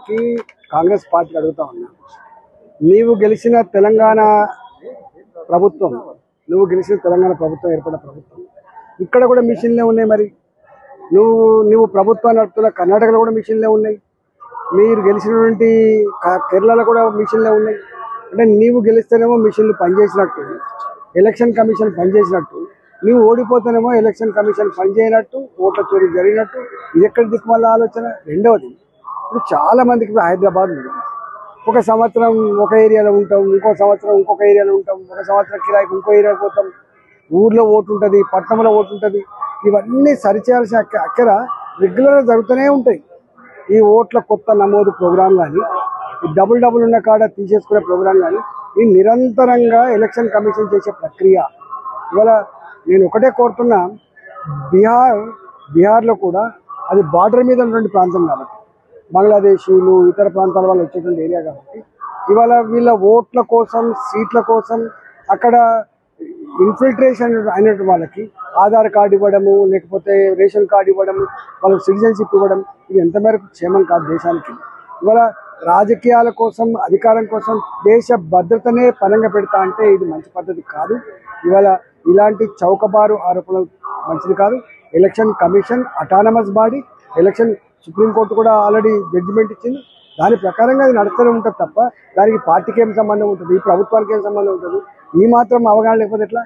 కి కాంగ్రెస్ పార్టీ అడుగుతా ఉన్నా, నీవు గెలిచిన తెలంగాణ ప్రభుత్వం ఏర్పడిన ప్రభుత్వం ఇక్కడ కూడా మిషన్లే ఉన్నాయి. మరి నువ్వు ప్రభుత్వాన్ని నడుపుతున్న కర్ణాటకలో కూడా మిషన్లే ఉన్నాయి. మీరు గెలిచినటువంటి కేరళలో కూడా మిషన్లే ఉన్నాయి. అంటే నీవు గెలిస్తేనేమో మిషన్లు పనిచేసినట్టు, ఎలక్షన్ కమిషన్ పనిచేసినట్టు, నీవు ఓడిపోతేనేమో ఎలక్షన్ కమిషన్ పనిచేయనట్టు, ఓట్ల చోరీ జరిగినట్టు. ఇది ఎక్కడి దిక్కుమల్ల ఆలోచన? రెండవది, ఇప్పుడు చాలా మందికి హైదరాబాద్ ఉంది, ఒక సంవత్సరం ఒక ఏరియాలో ఉంటాం, ఇంకో సంవత్సరం ఇంకొక ఏరియాలో ఉంటాం, ఒక సంవత్సరం కిరాయికి ఇంకో ఏరియాకి పోతాం, ఊర్లో ఓటు ఉంటుంది, పట్టణంలో ఓటు ఉంటుంది. ఇవన్నీ సరిచేయాల్సిన అక్కర రెగ్యులర్గా జరుగుతూనే ఉంటాయి. ఈ ఓట్ల కొత్త నమోదు ప్రోగ్రాం కానీ, ఈ డబుల్ ఉన్న కాడ తీసేసుకునే ప్రోగ్రాం కానీ, ఈ నిరంతరంగా ఎలక్షన్ కమిషన్ చేసే ప్రక్రియ. ఇవాళ నేను ఒకటే కోరుతున్నా, బీహార్లో కూడా అది బార్డర్ మీద ఉన్నటువంటి ప్రాంతం కాబట్టి, బంగ్లాదేశీలు ఇతర ప్రాంతాల వాళ్ళు వచ్చేటువంటి ఏరియా కాబట్టి, ఇవాళ వీళ్ళ ఓట్ల కోసం, సీట్ల కోసం అక్కడ ఇన్ఫిల్ట్రేషన్ అయినటువంటి వాళ్ళకి ఆధార్ కార్డు ఇవ్వడము, లేకపోతే రేషన్ కార్డు ఇవ్వడము, వాళ్ళకి సిటిజన్షిప్ ఇవ్వడం, ఇది ఎంత మేరకు క్షేమం కాదు దేశానికి. ఇవాళ రాజకీయాల కోసం, అధికారం కోసం దేశ భద్రతనే పరంగా పెడతా అంటే ఇది మంచి పద్ధతి కాదు. ఇవాళ ఇలాంటి చౌకబారు ఆరోపణలు మంచిది కాదు. Election commission autonomous body, supreme court కూడా ఆల్రెడీ జడ్జిమెంట్ ఇచ్చింది. దాని ప్రకారంగా అది నడుస్తూనే ఉంటుంది తప్ప దానికి పార్టీకి ఏం సంబంధం ఉంటుంది, ఈ ప్రభుత్వానికి ఏం సంబంధం ఉంటుంది? ఈ మాత్రం అవగాహన లేకపోతే ఎట్లా?